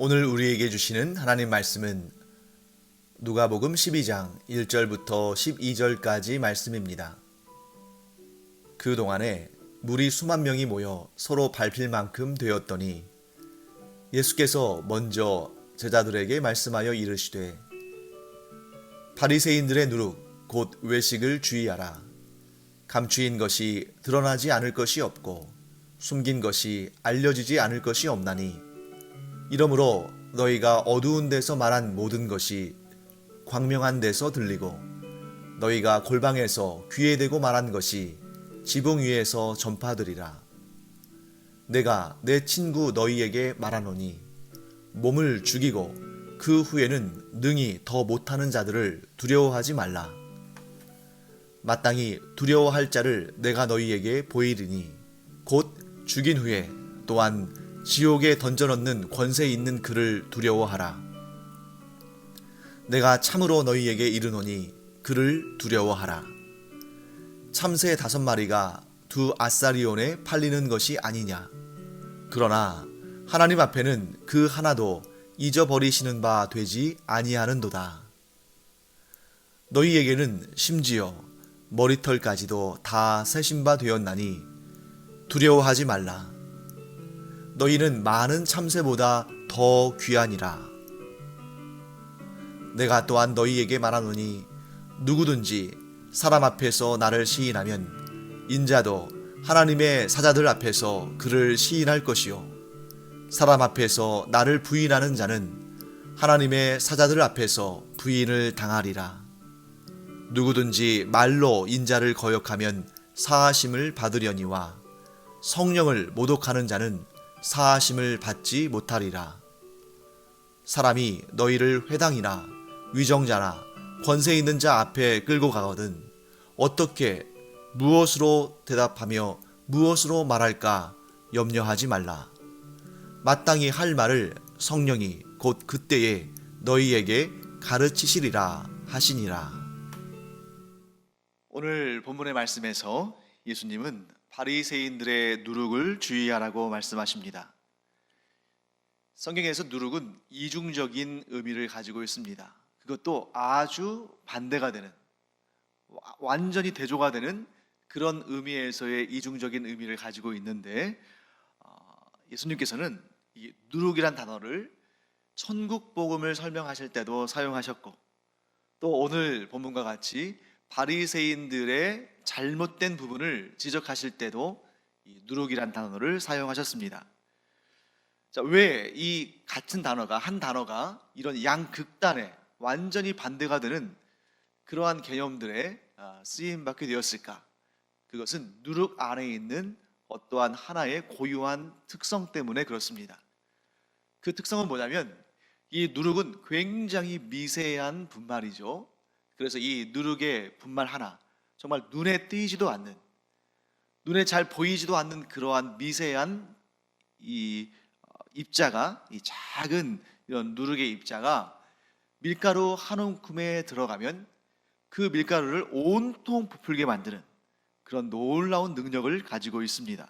오늘 우리에게 주시는 하나님 말씀은 누가복음 12장 1절부터 12절까지 말씀입니다. 그동안에 무리 수만 명이 모여 서로 밟힐 만큼 되었더니 예수께서 먼저 제자들에게 말씀하여 이르시되 바리새인들의 누룩 곧 외식을 주의하라. 감추인 것이 드러나지 않을 것이 없고 숨긴 것이 알려지지 않을 것이 없나니 이러므로 너희가 어두운 데서 말한 모든 것이 광명한 데서 들리고 너희가 골방에서 귀에 대고 말한 것이 지붕 위에서 전파되리라. 내가 내 친구 너희에게 말하노니 몸을 죽이고 그 후에는 능히 더 못하는 자들을 두려워하지 말라. 마땅히 두려워할 자를 내가 너희에게 보이리니 곧 죽인 후에 또한 지옥에 던져넣는 권세 있는 그를 두려워하라. 내가 참으로 너희에게 이르노니 그를 두려워하라. 참새 5마리가 2 아사리온에 팔리는 것이 아니냐. 그러나 하나님 앞에는 그 하나도 잊어버리시는 바 되지 아니하는도다. 너희에게는 심지어 머리털까지도 다 세신 바 되었나니 두려워하지 말라. 너희는 많은 참새보다 더 귀하니라. 내가 또한 너희에게 말하노니 누구든지 사람 앞에서 나를 시인하면 인자도 하나님의 사자들 앞에서 그를 시인할 것이요 사람 앞에서 나를 부인하는 자는 하나님의 사자들 앞에서 부인을 당하리라. 누구든지 말로 인자를 거역하면 사하심을 받으려니와 성령을 모독하는 자는 사하심을 받지 못하리라. 사람이 너희를 회당이나 위정자나 권세 있는 자 앞에 끌고 가거든 어떻게 무엇으로 대답하며 무엇으로 말할까 염려하지 말라. 마땅히 할 말을 성령이 곧 그때에 너희에게 가르치시리라 하시니라. 오늘 본문의 말씀에서 예수님은 바리새인들의 누룩을 주의하라고 말씀하십니다. 성경에서 누룩은 이중적인 의미를 가지고 있습니다. 그것도 아주 반대가 되는, 완전히 대조가 되는 그런 의미에서의 이중적인 의미를 가지고 있는데 예수님께서는 이 누룩이란 단어를 천국 복음을 설명하실 때도 사용하셨고 또 오늘 본문과 같이 바리새인들의 잘못된 부분을 지적하실 때도 이 누룩이란 단어를 사용하셨습니다. 자, 왜 이 같은 단어가 한 단어가 이런 양극단에 완전히 반대가 되는 그러한 개념들에 쓰임받게 되었을까? 그것은 누룩 안에 있는 어떠한 하나의 고유한 특성 때문에 그렇습니다. 그 특성은 뭐냐면 이 누룩은 굉장히 미세한 분말이죠. 그래서 이 누룩의 분말 하나, 정말 눈에 띄지도 않는, 눈에 잘 보이지도 않는 그러한 미세한 이 입자가, 이 작은 이런 누룩의 입자가 밀가루 한 움큼에 들어가면 그 밀가루를 온통 부풀게 만드는 그런 놀라운 능력을 가지고 있습니다.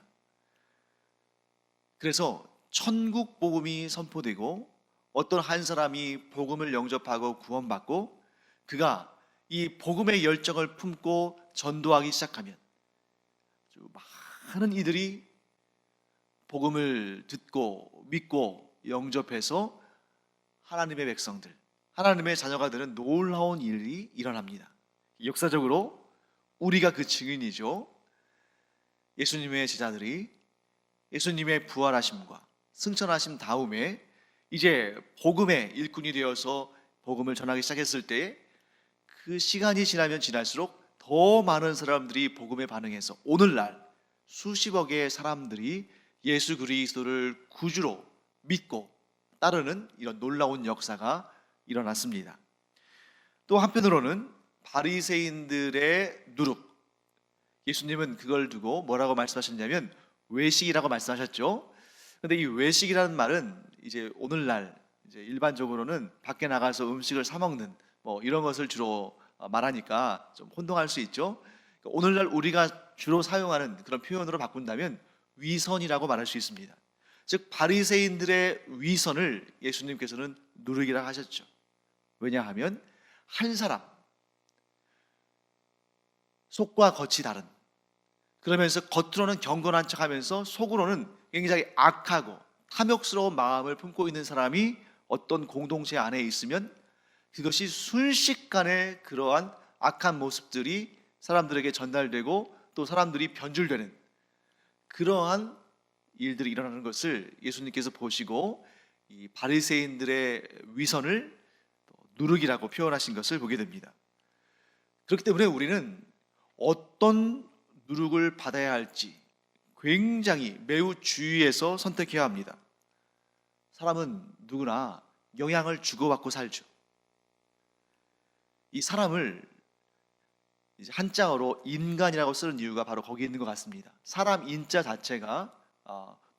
그래서 천국 복음이 선포되고 어떤 한 사람이 복음을 영접하고 구원받고 그가 이 복음의 열정을 품고 전도하기 시작하면 많은 이들이 복음을 듣고 믿고 영접해서 하나님의 백성들, 하나님의 자녀가 되는 놀라운 일이 일어납니다. 역사적으로 우리가 그 증인이죠. 예수님의 제자들이 예수님의 부활하심과 승천하심 다음에 이제 복음의 일꾼이 되어서 복음을 전하기 시작했을 때 그 시간이 지나면 지날수록 더 많은 사람들이 복음에 반응해서 오늘날 수십억의 사람들이 예수 그리스도를 구주로 믿고 따르는 이런 놀라운 역사가 일어났습니다. 또 한편으로는 바리새인들의 누룩, 예수님은 그걸 두고 뭐라고 말씀하셨냐면 외식이라고 말씀하셨죠. 그런데 이 외식이라는 말은 이제 오늘날 이제 일반적으로는 밖에 나가서 음식을 사 먹는 이런 것을 주로 말하니까 좀 혼동할 수 있죠. 오늘날 우리가 주로 사용하는 그런 표현으로 바꾼다면 위선이라고 말할 수 있습니다. 즉 바리새인들의 위선을 예수님께서는 누르기라 하셨죠. 왜냐하면 한 사람, 속과 겉이 다른, 그러면서 겉으로는 경건한 척하면서 속으로는 굉장히 악하고 탐욕스러운 마음을 품고 있는 사람이 어떤 공동체 안에 있으면 그것이 순식간에 그러한 악한 모습들이 사람들에게 전달되고 또 사람들이 변질되는 그러한 일들이 일어나는 것을 예수님께서 보시고 이 바리새인들의 위선을 누르기라고 표현하신 것을 보게 됩니다. 그렇기 때문에 우리는 어떤 누룩을 받아야 할지 굉장히 매우 주의해서 선택해야 합니다. 사람은 누구나 영향을 주고받고 살죠. 이 사람을 이제 한자어로 인간이라고 쓰는 이유가 바로 거기 있는 것 같습니다. 사람 인자 자체가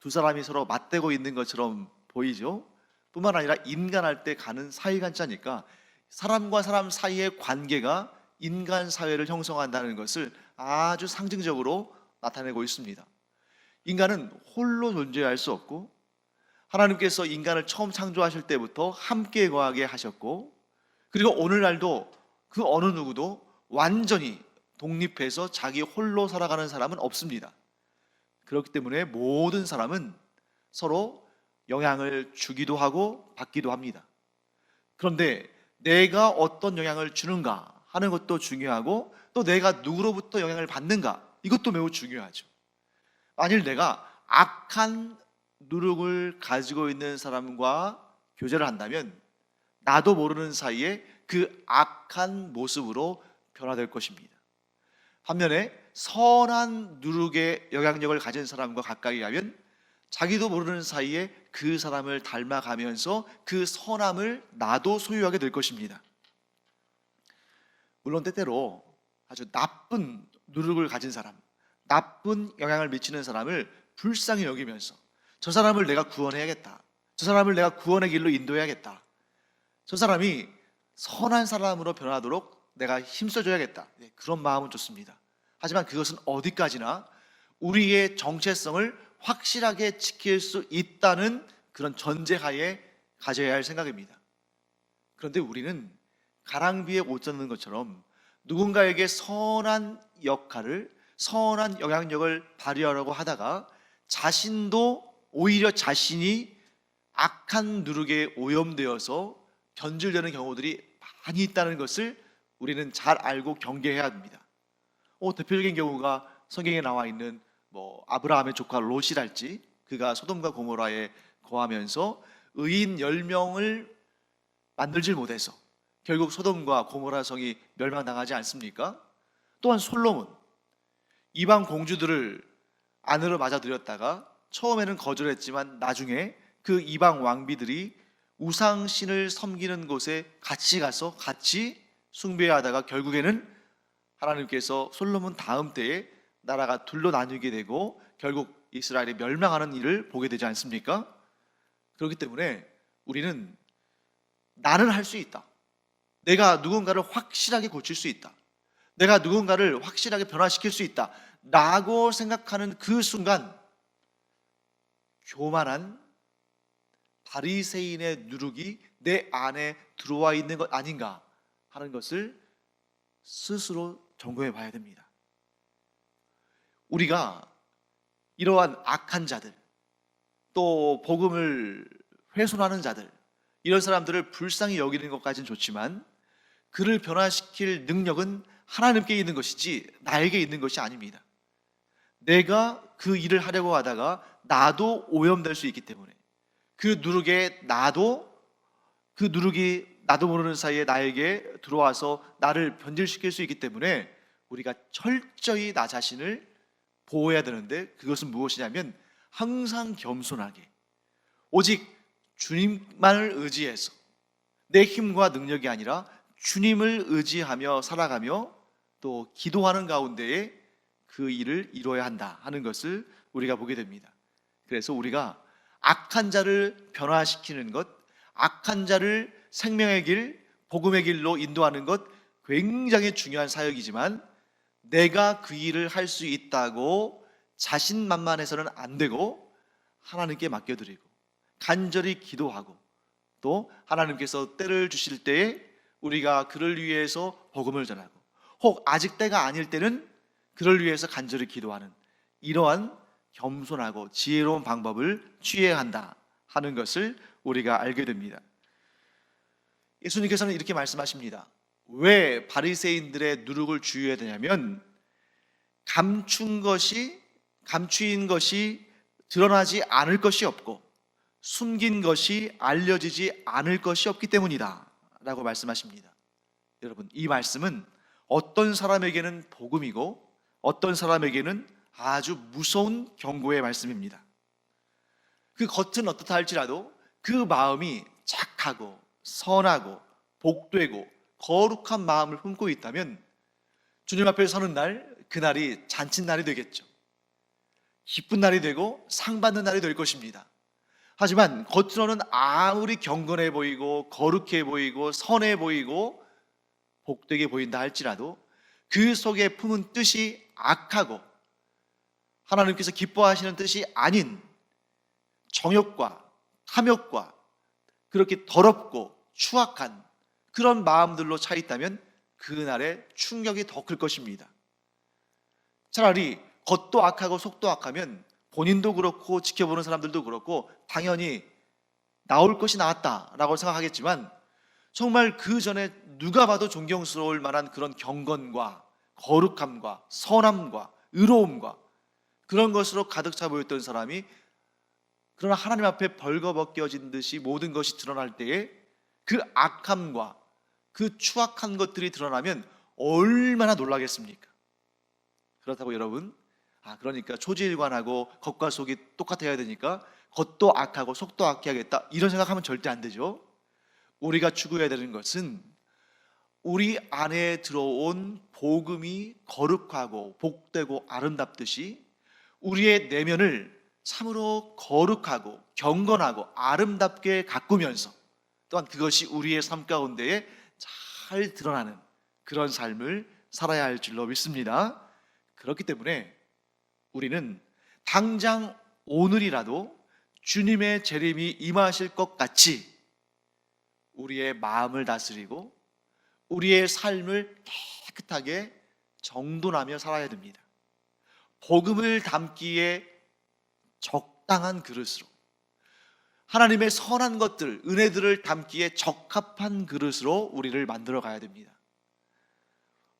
두 사람이 서로 맞대고 있는 것처럼 보이죠. 뿐만 아니라 인간할 때 가는 사이간자니까 사람과 사람 사이의 관계가 인간 사회를 형성한다는 것을 아주 상징적으로 나타내고 있습니다. 인간은 홀로 존재할 수 없고 하나님께서 인간을 처음 창조하실 때부터 함께 거하게 하셨고 그리고 오늘날도 그 어느 누구도 완전히 독립해서 자기 홀로 살아가는 사람은 없습니다. 그렇기 때문에 모든 사람은 서로 영향을 주기도 하고 받기도 합니다. 그런데 내가 어떤 영향을 주는가 하는 것도 중요하고 또 내가 누구로부터 영향을 받는가 이것도 매우 중요하죠. 만일 내가 악한 누룩을 가지고 있는 사람과 교제를 한다면 나도 모르는 사이에 그 악한 모습으로 변화될 것입니다. 반면에 선한 누룩의 영향력을 가진 사람과 가까이 하면 자기도 모르는 사이에 그 사람을 닮아가면서 그 선함을 나도 소유하게 될 것입니다. 물론 때때로 아주 나쁜 누룩을 가진 사람, 나쁜 영향을 미치는 사람을 불쌍히 여기면서 저 사람을 내가 구원해야겠다, 저 사람을 내가 구원의 길로 인도해야겠다, 저 사람이 선한 사람으로 변하도록 내가 힘써줘야겠다, 그런 마음은 좋습니다. 하지만 그것은 어디까지나 우리의 정체성을 확실하게 지킬 수 있다는 그런 전제하에 가져야 할 생각입니다. 그런데 우리는 가랑비에 옷 젖는 것처럼 누군가에게 선한 역할을, 선한 영향력을 발휘하려고 하다가 자신도 오히려 자신이 악한 누룩에 오염되어서 변질되는 경우들이 많이 있다는 것을 우리는 잘 알고 경계해야 합니다. 대표적인 경우가 성경에 나와 있는 아브라함의 조카 롯이랄지, 그가 소돔과 고모라에 거하면서 의인 10명을 만들질 못해서 결국 소돔과 고모라 성이 멸망당하지 않습니까? 또한 솔로몬, 이방 공주들을 아내로 맞아들였다가 처음에는 거절했지만 나중에 그 이방 왕비들이 우상신을 섬기는 곳에 같이 가서 같이 숭배하다가 결국에는 하나님께서 솔로몬 다음 때에 나라가 둘로 나뉘게 되고 결국 이스라엘이 멸망하는 일을 보게 되지 않습니까? 그렇기 때문에 우리는 나는 할 수 있다, 내가 누군가를 확실하게 고칠 수 있다, 내가 누군가를 확실하게 변화시킬 수 있다 라고 생각하는 그 순간 교만한 바리새인의 누룩이 내 안에 들어와 있는 것 아닌가 하는 것을 스스로 점검해 봐야 됩니다. 우리가 이러한 악한 자들, 또 복음을 훼손하는 자들, 이런 사람들을 불쌍히 여기는 것까지는 좋지만 그를 변화시킬 능력은 하나님께 있는 것이지 나에게 있는 것이 아닙니다. 내가 그 일을 하려고 하다가 나도 오염될 수 있기 때문에 그 누룩이 나도 모르는 사이에 나에게 들어와서 나를 변질시킬 수 있기 때문에 우리가 철저히 나 자신을 보호해야 되는데, 그것은 무엇이냐면 항상 겸손하게 오직 주님만을 의지해서 내 힘과 능력이 아니라 주님을 의지하며 살아가며 또 기도하는 가운데에 그 일을 이루어야 한다 하는 것을 우리가 보게 됩니다. 그래서 우리가 악한 자를 변화시키는 것, 악한 자를 생명의 길, 복음의 길로 인도하는 것 굉장히 중요한 사역이지만 내가 그 일을 할 수 있다고 자신만만해서는 안 되고 하나님께 맡겨드리고 간절히 기도하고 또 하나님께서 때를 주실 때에 우리가 그를 위해서 복음을 전하고 혹 아직 때가 아닐 때는 그를 위해서 간절히 기도하는 이러한 겸손하고 지혜로운 방법을 취해야 한다 하는 것을 우리가 알게 됩니다. 예수님께서는 이렇게 말씀하십니다. 왜 바리새인들의 누룩을 주의해야 되냐면 감추인 것이 드러나지 않을 것이 없고 숨긴 것이 알려지지 않을 것이 없기 때문이다 라고 말씀하십니다. 여러분, 이 말씀은 어떤 사람에게는 복음이고 어떤 사람에게는 아주 무서운 경고의 말씀입니다. 그 겉은 어떻다 할지라도 그 마음이 착하고 선하고 복되고 거룩한 마음을 품고 있다면 주님 앞에 서는 날, 그날이 잔칫날이 되겠죠. 기쁜 날이 되고 상 받는 날이 될 것입니다. 하지만 겉으로는 아무리 경건해 보이고 거룩해 보이고 선해 보이고 복되게 보인다 할지라도 그 속에 품은 뜻이 악하고 하나님께서 기뻐하시는 뜻이 아닌 정욕과 탐욕과 그렇게 더럽고 추악한 그런 마음들로 차 있다면 그날의 충격이 더 클 것입니다. 차라리 겉도 악하고 속도 악하면 본인도 그렇고 지켜보는 사람들도 그렇고 당연히 나올 것이 나왔다라고 생각하겠지만 정말 그 전에 누가 봐도 존경스러울 만한 그런 경건과 거룩함과 선함과 의로움과 그런 것으로 가득 차 보였던 사람이 그러나 하나님 앞에 벌거벗겨진 듯이 모든 것이 드러날 때에 그 악함과 그 추악한 것들이 드러나면 얼마나 놀라겠습니까? 그렇다고 여러분, 그러니까 초지일관하고 겉과 속이 똑같아야 되니까 겉도 악하고 속도 악해야겠다 이런 생각하면 절대 안 되죠. 우리가 추구해야 되는 것은 우리 안에 들어온 복음이 거룩하고 복되고 아름답듯이 우리의 내면을 참으로 거룩하고 경건하고 아름답게 가꾸면서 또한 그것이 우리의 삶 가운데에 잘 드러나는 그런 삶을 살아야 할 줄로 믿습니다. 그렇기 때문에 우리는 당장 오늘이라도 주님의 재림이 임하실 것 같이 우리의 마음을 다스리고 우리의 삶을 깨끗하게 정돈하며 살아야 됩니다. 복음을 담기에 적당한 그릇으로 하나님의 선한 것들, 은혜들을 담기에 적합한 그릇으로 우리를 만들어 가야 됩니다.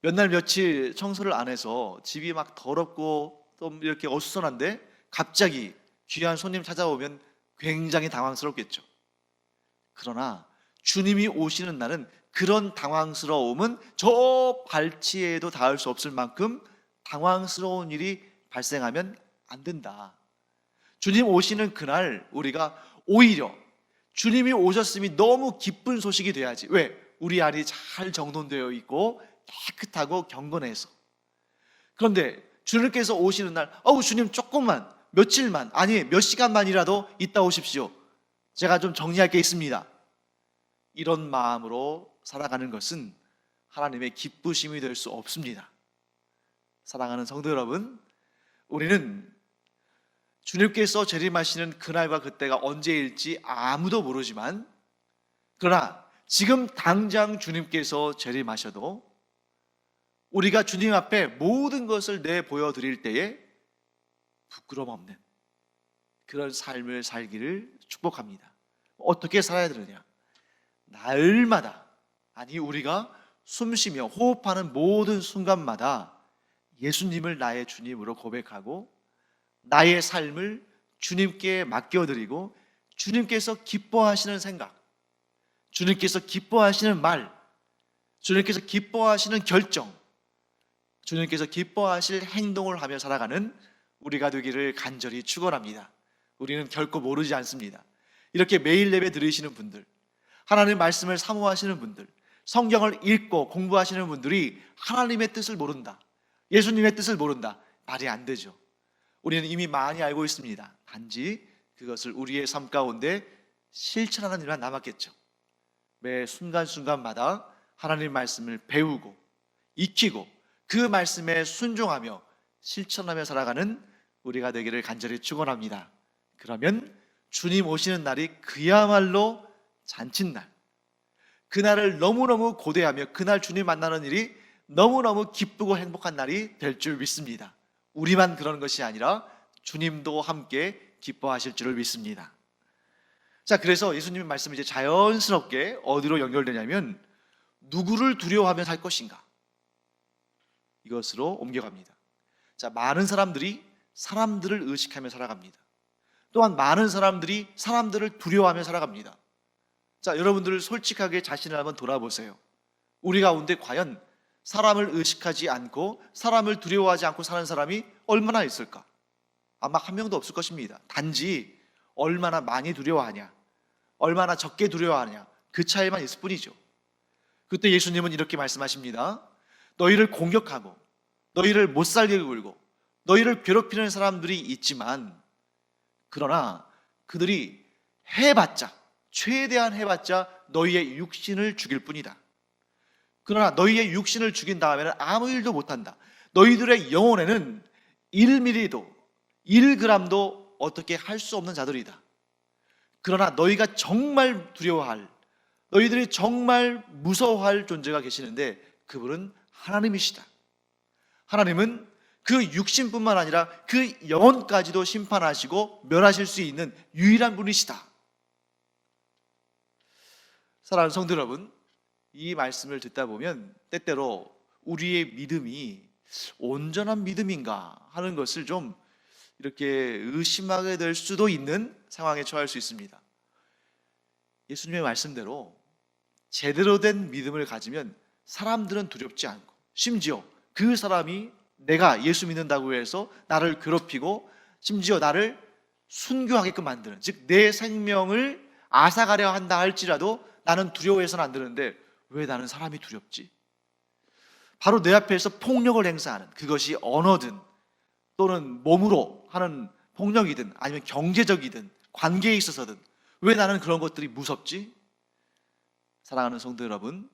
몇 날 며칠 청소를 안 해서 집이 막 더럽고 좀 이렇게 어수선한데 갑자기 귀한 손님 찾아오면 굉장히 당황스럽겠죠. 그러나 주님이 오시는 날은 그런 당황스러움은 저 발치에도 닿을 수 없을 만큼 당황스러운 일이 발생하면 안 된다. 주님 오시는 그날 우리가 오히려 주님이 오셨음이 너무 기쁜 소식이 돼야지. 왜? 우리 안이 잘 정돈되어 있고 깨끗하고 경건해서. 그런데 주님께서 오시는 날 주님 조금만 며칠만 아니 몇 시간만이라도 있다 오십시오. 제가 좀 정리할 게 있습니다. 이런 마음으로 살아가는 것은 하나님의 기쁘심이 될 수 없습니다. 사랑하는 성도 여러분, 우리는 주님께서 재림하시는 그날과 그때가 언제일지 아무도 모르지만 그러나 지금 당장 주님께서 재림하셔도 우리가 주님 앞에 모든 것을 내보여 드릴 때에 부끄럼 없는 그런 삶을 살기를 축복합니다. 어떻게 살아야 되느냐? 날마다 아니 우리가 숨쉬며 호흡하는 모든 순간마다 예수님을 나의 주님으로 고백하고 나의 삶을 주님께 맡겨드리고 주님께서 기뻐하시는 생각, 주님께서 기뻐하시는 말, 주님께서 기뻐하시는 결정, 주님께서 기뻐하실 행동을 하며 살아가는 우리가 되기를 간절히 축원합니다. 우리는 결코 모르지 않습니다. 이렇게 매일 예배 들으시는 분들, 하나님의 말씀을 사모하시는 분들, 성경을 읽고 공부하시는 분들이 하나님의 뜻을 모른다, 예수님의 뜻을 모른다, 말이 안 되죠. 우리는 이미 많이 알고 있습니다. 단지 그것을 우리의 삶 가운데 실천하는 일만 남았겠죠. 매 순간순간마다 하나님의 말씀을 배우고 익히고 그 말씀에 순종하며 실천하며 살아가는 우리가 되기를 간절히 축원합니다. 그러면 주님 오시는 날이 그야말로 잔칫날, 그날을 너무너무 고대하며 그날 주님 만나는 일이 너무너무 기쁘고 행복한 날이 될 줄 믿습니다. 우리만 그러는 것이 아니라 주님도 함께 기뻐하실 줄을 믿습니다. 자, 그래서 예수님의 말씀이 이제 자연스럽게 어디로 연결되냐면 누구를 두려워하며 살 것인가, 이것으로 옮겨갑니다. 자, 많은 사람들이 사람들을 의식하며 살아갑니다. 또한 많은 사람들이 사람들을 두려워하며 살아갑니다. 자, 여러분들 솔직하게 자신을 한번 돌아보세요. 우리 가운데 과연 사람을 의식하지 않고 사람을 두려워하지 않고 사는 사람이 얼마나 있을까? 아마 한 명도 없을 것입니다. 단지 얼마나 많이 두려워하냐, 얼마나 적게 두려워하냐, 그 차이만 있을 뿐이죠. 그때 예수님은 이렇게 말씀하십니다. 너희를 공격하고 너희를 못살게 굴고 너희를 괴롭히는 사람들이 있지만, 그러나 그들이 해봤자, 최대한 해봤자 너희의 육신을 죽일 뿐이다. 그러나 너희의 육신을 죽인 다음에는 아무 일도 못한다. 너희들의 영혼에는 1mm도 1g도 어떻게 할 수 없는 자들이다. 그러나 너희가 정말 두려워할, 너희들이 정말 무서워할 존재가 계시는데 그분은 하나님이시다. 하나님은 그 육신뿐만 아니라 그 영혼까지도 심판하시고 멸하실 수 있는 유일한 분이시다. 사랑하는 성도 여러분, 이 말씀을 듣다 보면 때때로 우리의 믿음이 온전한 믿음인가 하는 것을 좀 이렇게 의심하게 될 수도 있는 상황에 처할 수 있습니다. 예수님의 말씀대로 제대로 된 믿음을 가지면 사람들은 두렵지 않고, 심지어 그 사람이 내가 예수 믿는다고 해서 나를 괴롭히고 심지어 나를 순교하게끔 만드는, 즉 내 생명을 앗아가려 한다 할지라도 나는 두려워해서는 안 되는데 왜 나는 사람이 두렵지? 바로 내 앞에서 폭력을 행사하는, 그것이 언어든 또는 몸으로 하는 폭력이든 아니면 경제적이든 관계에 있어서든 왜 나는 그런 것들이 무섭지? 사랑하는 성도 여러분,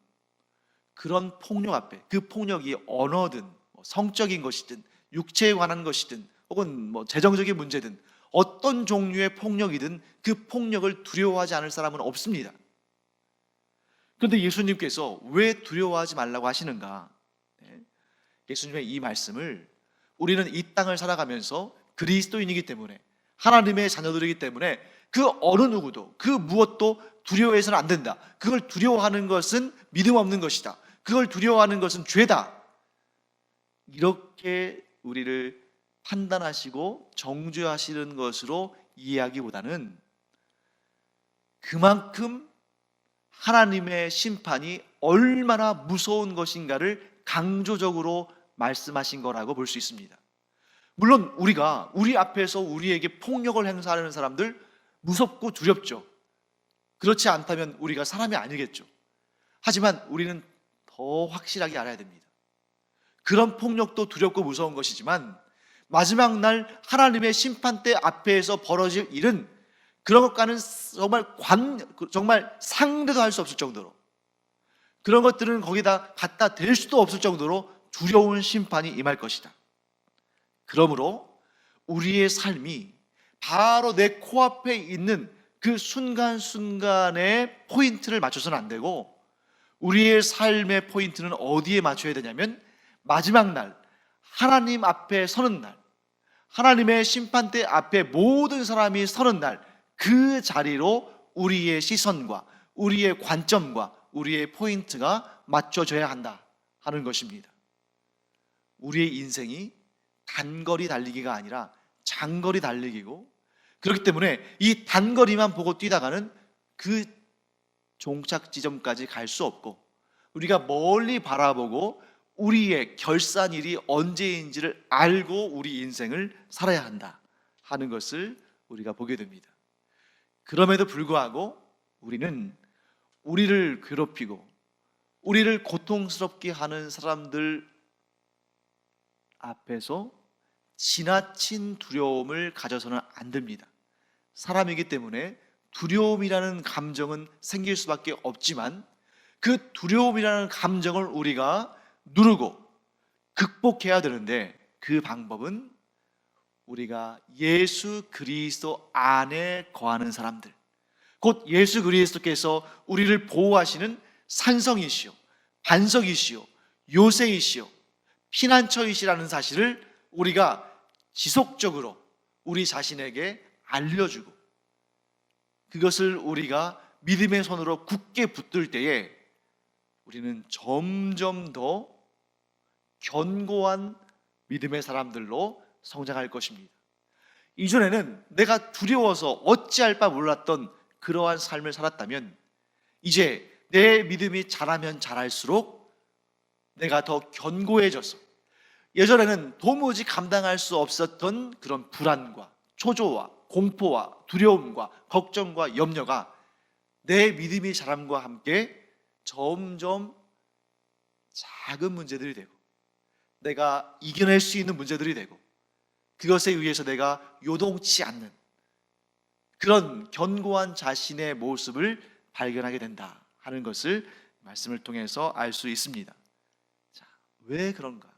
그런 폭력 앞에, 그 폭력이 언어든 성적인 것이든 육체에 관한 것이든 혹은 재정적인 문제든 어떤 종류의 폭력이든 그 폭력을 두려워하지 않을 사람은 없습니다. 그런데 예수님께서 왜 두려워하지 말라고 하시는가? 예수님의 이 말씀을 우리는 이 땅을 살아가면서 그리스도인이기 때문에, 하나님의 자녀들이기 때문에 그 어느 누구도 그 무엇도 두려워해서는 안 된다. 그걸 두려워하는 것은 믿음 없는 것이다. 그걸 두려워하는 것은 죄다. 이렇게 우리를 판단하시고 정죄하시는 것으로 이해하기보다는 그만큼 하나님의 심판이 얼마나 무서운 것인가를 강조적으로 말씀하신 거라고 볼 수 있습니다. 물론 우리가 우리 앞에서 우리에게 폭력을 행사하는 사람들 무섭고 두렵죠. 그렇지 않다면 우리가 사람이 아니겠죠. 하지만 우리는 더 확실하게 알아야 됩니다. 그런 폭력도 두렵고 무서운 것이지만 마지막 날 하나님의 심판대 앞에서 벌어질 일은 그런 것과는 정말 상대도 할 수 없을 정도로, 그런 것들은 거기다 갖다 댈 수도 없을 정도로 두려운 심판이 임할 것이다. 그러므로 우리의 삶이 바로 내 코앞에 있는 그 순간순간의 포인트를 맞춰서는 안 되고, 우리의 삶의 포인트는 어디에 맞춰야 되냐면 마지막 날 하나님 앞에 서는 날, 하나님의 심판대 앞에 모든 사람이 서는 날, 그 자리로 우리의 시선과 우리의 관점과 우리의 포인트가 맞춰져야 한다 하는 것입니다. 우리의 인생이 단거리 달리기가 아니라 장거리 달리기고, 그렇기 때문에 이 단거리만 보고 뛰다가는 그 종착 지점까지 갈 수 없고, 우리가 멀리 바라보고 우리의 결산일이 언제인지를 알고 우리 인생을 살아야 한다 하는 것을 우리가 보게 됩니다. 그럼에도 불구하고 우리는 우리를 괴롭히고 우리를 고통스럽게 하는 사람들 앞에서 지나친 두려움을 가져서는 안 됩니다. 사람이기 때문에 두려움이라는 감정은 생길 수밖에 없지만 그 두려움이라는 감정을 우리가 누르고 극복해야 되는데, 그 방법은 우리가 예수 그리스도 안에 거하는 사람들, 곧 예수 그리스도께서 우리를 보호하시는 산성이시요 반석이시요 요새이시요 피난처이시라는 사실을 우리가 지속적으로 우리 자신에게 알려주고, 그것을 우리가 믿음의 손으로 굳게 붙들 때에 우리는 점점 더 견고한 믿음의 사람들로 성장할 것입니다. 이전에는 내가 두려워서 어찌할 바 몰랐던 그러한 삶을 살았다면, 이제 내 믿음이 자라면 자랄수록 내가 더 견고해져서 예전에는 도무지 감당할 수 없었던 그런 불안과 초조와 공포와 두려움과 걱정과 염려가 내 믿음이 자람과 함께 점점 작은 문제들이 되고, 내가 이겨낼 수 있는 문제들이 되고, 그것에 의해서 내가 요동치 않는 그런 견고한 자신의 모습을 발견하게 된다 하는 것을 말씀을 통해서 알 수 있습니다. 자, 왜 그런가?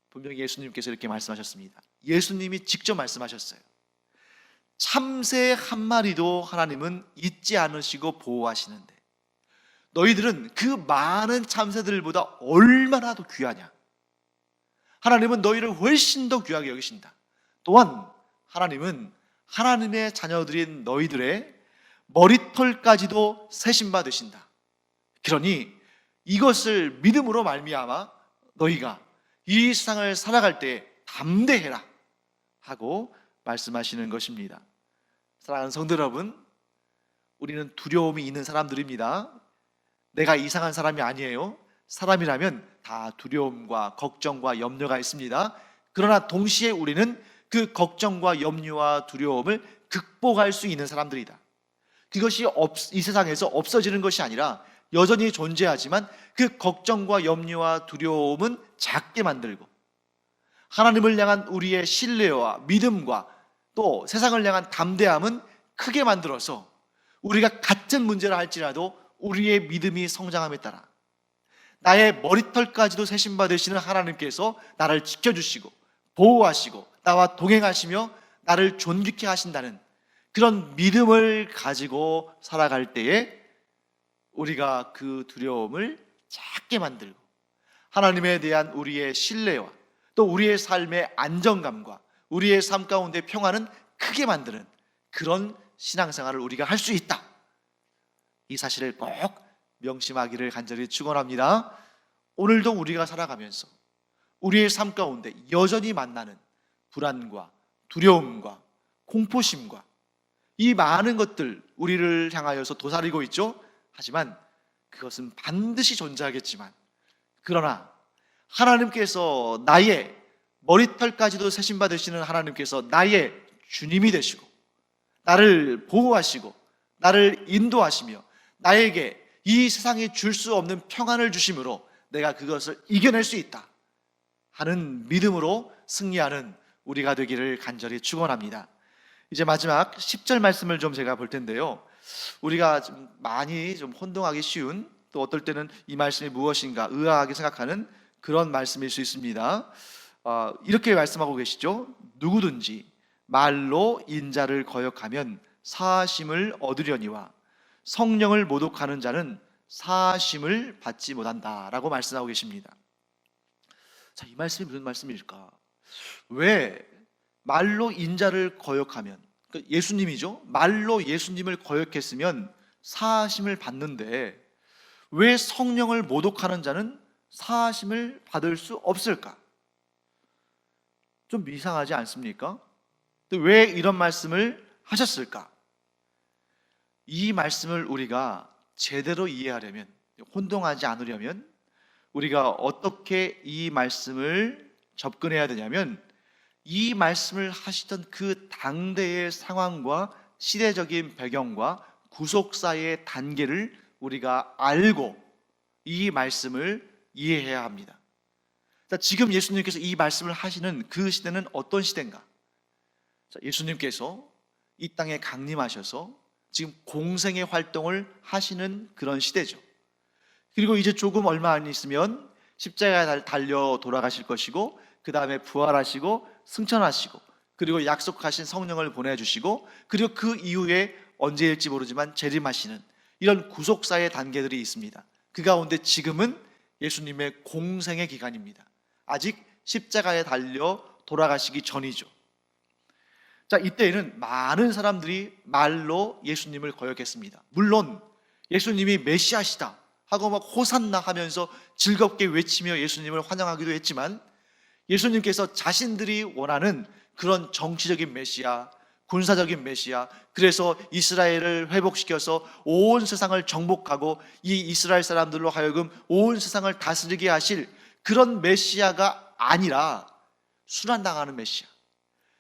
분명히 예수님께서 이렇게 말씀하셨습니다. 예수님이 직접 말씀하셨어요. 참새 한 마리도 하나님은 잊지 않으시고 보호하시는데 너희들은 그 많은 참새들보다 얼마나 더 귀하냐? 하나님은 너희를 훨씬 더 귀하게 여기신다. 또한 하나님은 하나님의 자녀들인 너희들의 머리털까지도 세신 바 되신다. 그러니 이것을 믿음으로 말미암아 너희가 이 세상을 살아갈 때 담대해라 하고 말씀하시는 것입니다. 사랑하는 성도 여러분, 우리는 두려움이 있는 사람들입니다. 내가 이상한 사람이 아니에요. 사람이라면 다 두려움과 걱정과 염려가 있습니다. 그러나 동시에 우리는 그 걱정과 염려와 두려움을 극복할 수 있는 사람들이다. 그것이 이 세상에서 없어지는 것이 아니라 여전히 존재하지만 그 걱정과 염려와 두려움은 작게 만들고, 하나님을 향한 우리의 신뢰와 믿음과 또 세상을 향한 담대함은 크게 만들어서 우리가 같은 문제를 할지라도 우리의 믿음이 성장함에 따라 나의 머리털까지도 세신 바 되시는 하나님께서 나를 지켜주시고 보호하시고 나와 동행하시며 나를 존귀케 하신다는 그런 믿음을 가지고 살아갈 때에 우리가 그 두려움을 작게 만들고 하나님에 대한 우리의 신뢰와 또 우리의 삶의 안정감과 우리의 삶 가운데 평화는 크게 만드는 그런 신앙생활을 우리가 할 수 있다. 이 사실을 꼭 명심하기를 간절히 축원합니다. 오늘도 우리가 살아가면서 우리의 삶 가운데 여전히 만나는 불안과 두려움과 공포심과 이 많은 것들 우리를 향하여서 도사리고 있죠. 하지만 그것은 반드시 존재하겠지만, 그러나 하나님께서 나의 머리털까지도 세신 바 되시는 하나님께서 나의 주님이 되시고 나를 보호하시고 나를 인도하시며 나에게 이 세상이 줄 수 없는 평안을 주심으로 내가 그것을 이겨낼 수 있다 하는 믿음으로 승리하는 우리가 되기를 간절히 축원합니다. 이제 마지막 10절 말씀을 좀 제가 볼 텐데요, 우리가 좀 많이 좀 혼동하기 쉬운, 또 어떨 때는 이 말씀이 무엇인가 의아하게 생각하는 그런 말씀일 수 있습니다. 이렇게 말씀하고 계시죠. 누구든지 말로 인자를 거역하면 사하심을 얻으려니와 성령을 모독하는 자는 사하심을 받지 못한다라고 말씀하고 계십니다. 자, 이 말씀이 무슨 말씀일까? 왜 말로 인자를 거역하면, 예수님이죠. 말로 예수님을 거역했으면 사하심을 받는데 왜 성령을 모독하는 자는 사하심을 받을 수 없을까? 좀 이상하지 않습니까? 왜 이런 말씀을 하셨을까? 이 말씀을 우리가 제대로 이해하려면, 혼동하지 않으려면 우리가 어떻게 이 말씀을 접근해야 되냐면, 이 말씀을 하시던 그 당대의 상황과 시대적인 배경과 구속사의 단계를 우리가 알고 이 말씀을 이해해야 합니다. 자, 지금 예수님께서 이 말씀을 하시는 그 시대는 어떤 시대인가? 자, 예수님께서 이 땅에 강림하셔서 지금 공생의 활동을 하시는 그런 시대죠. 그리고 이제 조금 얼마 안 있으면 십자가에 달려 돌아가실 것이고, 그 다음에 부활하시고 승천하시고 그리고 약속하신 성령을 보내주시고, 그리고 그 이후에 언제일지 모르지만 재림하시는 이런 구속사의 단계들이 있습니다. 그 가운데 지금은 예수님의 공생의 기간입니다. 아직 십자가에 달려 돌아가시기 전이죠. 자, 이때에는 많은 사람들이 말로 예수님을 거역했습니다. 물론 예수님이 메시아시다 하고 막 호산나 하면서 즐겁게 외치며 예수님을 환영하기도 했지만, 예수님께서 자신들이 원하는 그런 정치적인 메시아, 군사적인 메시아, 그래서 이스라엘을 회복시켜서 온 세상을 정복하고 이 이스라엘 사람들로 하여금 온 세상을 다스리게 하실 그런 메시아가 아니라 순환당하는 메시아,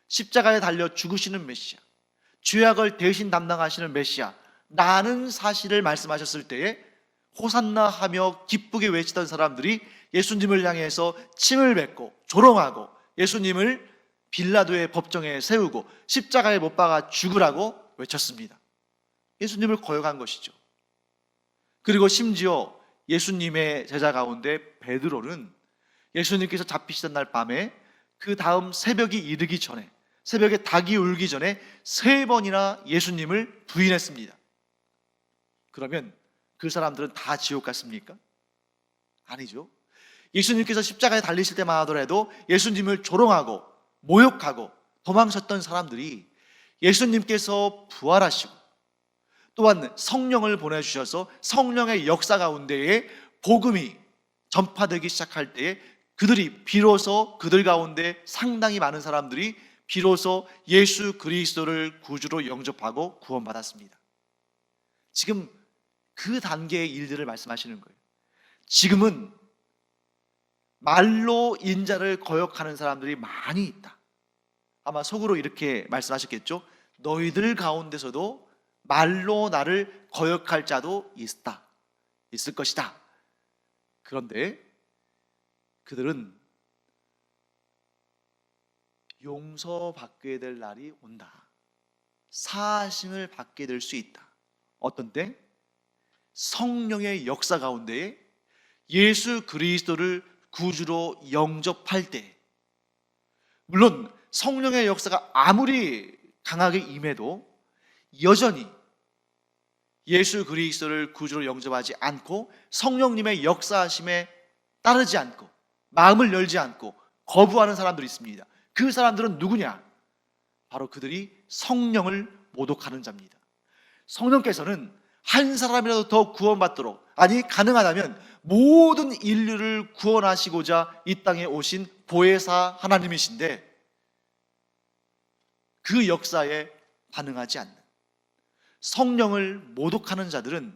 십자가에 달려 죽으시는 메시아, 죄악을 대신 담당하시는 메시아 라는 사실을 말씀하셨을 때에 호산나 하며 기쁘게 외치던 사람들이 예수님을 향해서 침을 뱉고 조롱하고 예수님을 빌라도의 법정에 세우고 십자가에 못 박아 죽으라고 외쳤습니다. 예수님을 거역한 것이죠. 그리고 심지어 예수님의 제자 가운데 베드로는 예수님께서 잡히시던 날 밤에 그 다음 새벽이 이르기 전에, 새벽에 닭이 울기 전에 3번이나 예수님을 부인했습니다. 그러면 그 사람들은 다 지옥 갔습니까? 아니죠. 예수님께서 십자가에 달리실 때만 하더라도 예수님을 조롱하고 모욕하고 도망쳤던 사람들이 예수님께서 부활하시고 또한 성령을 보내주셔서 성령의 역사 가운데에 복음이 전파되기 시작할 때에 그들이 비로소, 그들 가운데 상당히 많은 사람들이 비로소 예수 그리스도를 구주로 영접하고 구원받았습니다. 지금 그 단계의 일들을 말씀하시는 거예요. 지금은 말로 인자를 거역하는 사람들이 많이 있다. 아마 속으로 이렇게 말씀하셨겠죠. 너희들 가운데서도 말로 나를 거역할 자도 있을 것이다. 그런데 그들은 용서받게 될 날이 온다. 사하심을 받게 될 수 있다. 어떤 때? 성령의 역사 가운데에 예수 그리스도를 구주로 영접할 때, 물론 성령의 역사가 아무리 강하게 임해도 여전히 예수 그리스도를 구주로 영접하지 않고 성령님의 역사하심에 따르지 않고 마음을 열지 않고 거부하는 사람들이 있습니다. 그 사람들은 누구냐? 바로 그들이 성령을 모독하는 자입니다. 성령께서는 한 사람이라도 더 구원받도록, 아니 가능하다면 모든 인류를 구원하시고자 이 땅에 오신 보혜사 하나님이신데 그 역사에 반응하지 않는, 성령을 모독하는 자들은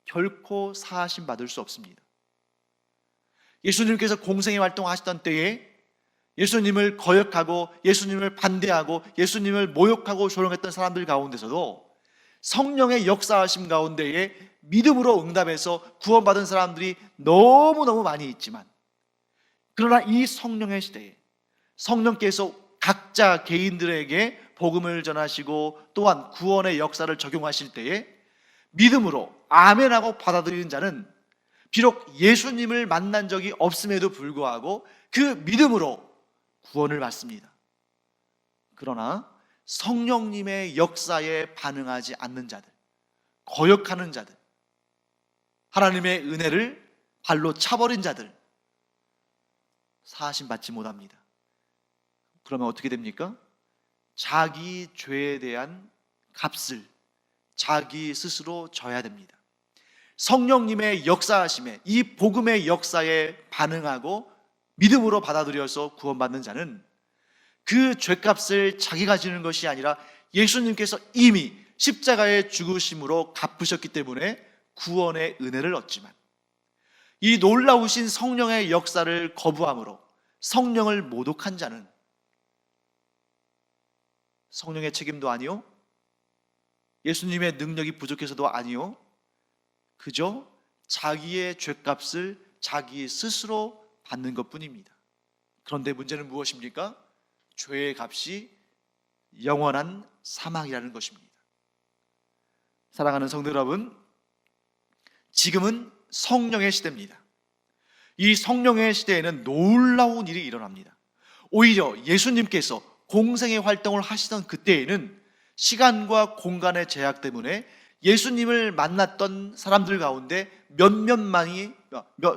결코 사하심 받을 수 없습니다. 예수님께서 공생의 활동하시던 때에 예수님을 거역하고 예수님을 반대하고 예수님을 모욕하고 조롱했던 사람들 가운데서도 성령의 역사하심 가운데에 믿음으로 응답해서 구원받은 사람들이 너무너무 많이 있지만, 그러나 이 성령의 시대에 성령께서 각자 개인들에게 복음을 전하시고 또한 구원의 역사를 적용하실 때에 믿음으로 아멘하고 받아들이는 자는 비록 예수님을 만난 적이 없음에도 불구하고 그 믿음으로 구원을 받습니다. 그러나 성령님의 역사에 반응하지 않는 자들, 거역하는 자들, 하나님의 은혜를 발로 차버린 자들, 사하심 받지 못합니다. 그러면 어떻게 됩니까? 자기 죄에 대한 값을 자기 스스로 져야 됩니다. 성령님의 역사하심에, 이 복음의 역사에 반응하고 믿음으로 받아들여서 구원받는 자는 그 죄값을 자기가 지는 것이 아니라 예수님께서 이미 십자가의 죽으심으로 갚으셨기 때문에 구원의 은혜를 얻지만, 이 놀라우신 성령의 역사를 거부함으로 성령을 모독한 자는 성령의 책임도 아니요, 예수님의 능력이 부족해서도 아니요, 그저 자기의 죄값을 자기 스스로 받는 것뿐입니다. 그런데 문제는 무엇입니까? 죄의 값이 영원한 사망이라는 것입니다. 사랑하는 성도 여러분, 지금은 성령의 시대입니다. 이 성령의 시대에는 놀라운 일이 일어납니다. 오히려 예수님께서 공생의 활동을 하시던 그때에는 시간과 공간의 제약 때문에 예수님을 만났던 사람들 가운데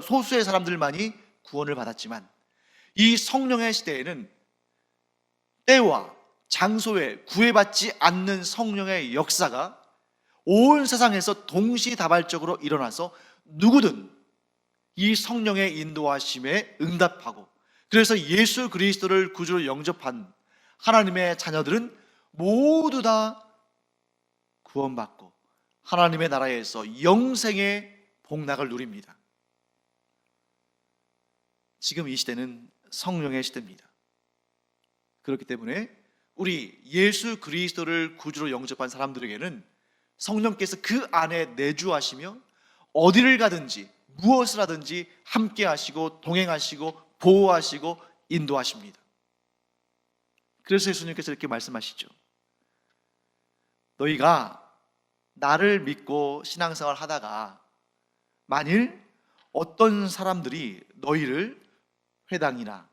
소수의 사람들만이 구원을 받았지만, 이 성령의 시대에는 때와 장소에 구애받지 않는 성령의 역사가 온 세상에서 동시다발적으로 일어나서 누구든 이 성령의 인도하심에 응답하고, 그래서 예수 그리스도를 구주로 영접한 하나님의 자녀들은 모두 다 구원받고 하나님의 나라에서 영생의 복락을 누립니다. 지금 이 시대는 성령의 시대입니다. 그렇기 때문에 우리 예수 그리스도를 구주로 영접한 사람들에게는 성령께서 그 안에 내주하시며 어디를 가든지 무엇을 하든지 함께 하시고 동행하시고 보호하시고 인도하십니다. 그래서 예수님께서 이렇게 말씀하시죠. 너희가 나를 믿고 신앙생활 하다가 만일 어떤 사람들이 너희를 회당이나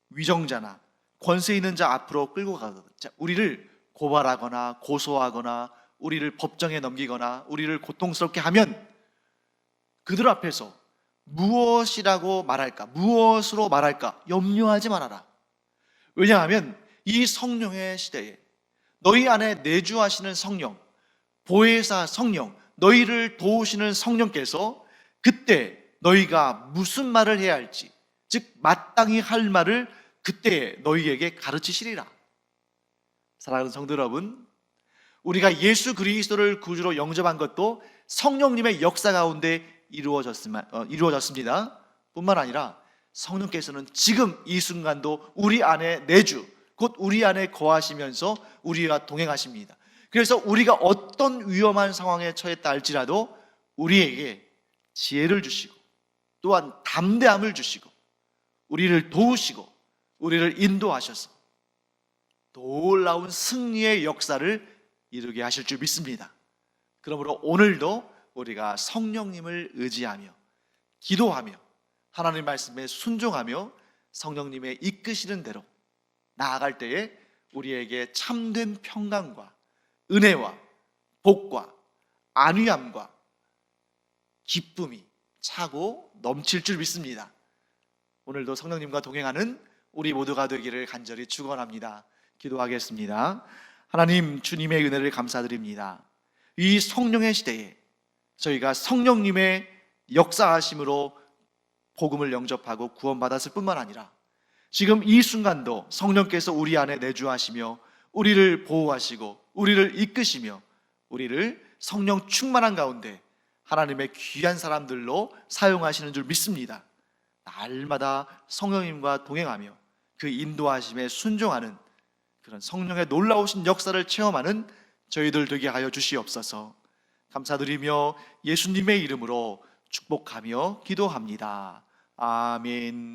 위정자나 권세 있는 자 앞으로 끌고 가거든, 우리를 고발하거나 고소하거나 우리를 법정에 넘기거나 우리를 고통스럽게 하면 그들 앞에서 무엇이라고 말할까, 무엇으로 말할까 염려하지 말아라. 왜냐하면 이 성령의 시대에 너희 안에 내주하시는 성령, 보혜사 성령, 너희를 도우시는 성령께서 그때 너희가 무슨 말을 해야 할지, 즉 마땅히 할 말을 그때 너희에게 가르치시리라. 사랑하는 성도 여러분, 우리가 예수 그리스도를 구주로 영접한 것도 성령님의 역사 가운데 이루어졌습니다. 뿐만 아니라 성령께서는 지금 이 순간도 우리 안에 내주, 곧 우리 안에 거하시면서 우리와 동행하십니다. 그래서 우리가 어떤 위험한 상황에 처했다 할지라도 우리에게 지혜를 주시고 또한 담대함을 주시고 우리를 도우시고 우리를 인도하셔서 놀라운 승리의 역사를 이루게 하실 줄 믿습니다. 그러므로 오늘도 우리가 성령님을 의지하며 기도하며 하나님 말씀에 순종하며 성령님의 이끄시는 대로 나아갈 때에 우리에게 참된 평강과 은혜와 복과 안위함과 기쁨이 차고 넘칠 줄 믿습니다. 오늘도 성령님과 동행하는 우리 모두가 되기를 간절히 축원합니다. 기도하겠습니다. 하나님, 주님의 은혜를 감사드립니다. 이 성령의 시대에 저희가 성령님의 역사하심으로 복음을 영접하고 구원받았을 뿐만 아니라 지금 이 순간도 성령께서 우리 안에 내주하시며 우리를 보호하시고 우리를 이끄시며 우리를 성령 충만한 가운데 하나님의 귀한 사람들로 사용하시는 줄 믿습니다. 날마다 성령님과 동행하며 그 인도하심에 순종하는 그런 성령의 놀라우신 역사를 체험하는 저희들 되게 하여 주시옵소서. 감사드리며 예수님의 이름으로 축복하며 기도합니다. 아멘.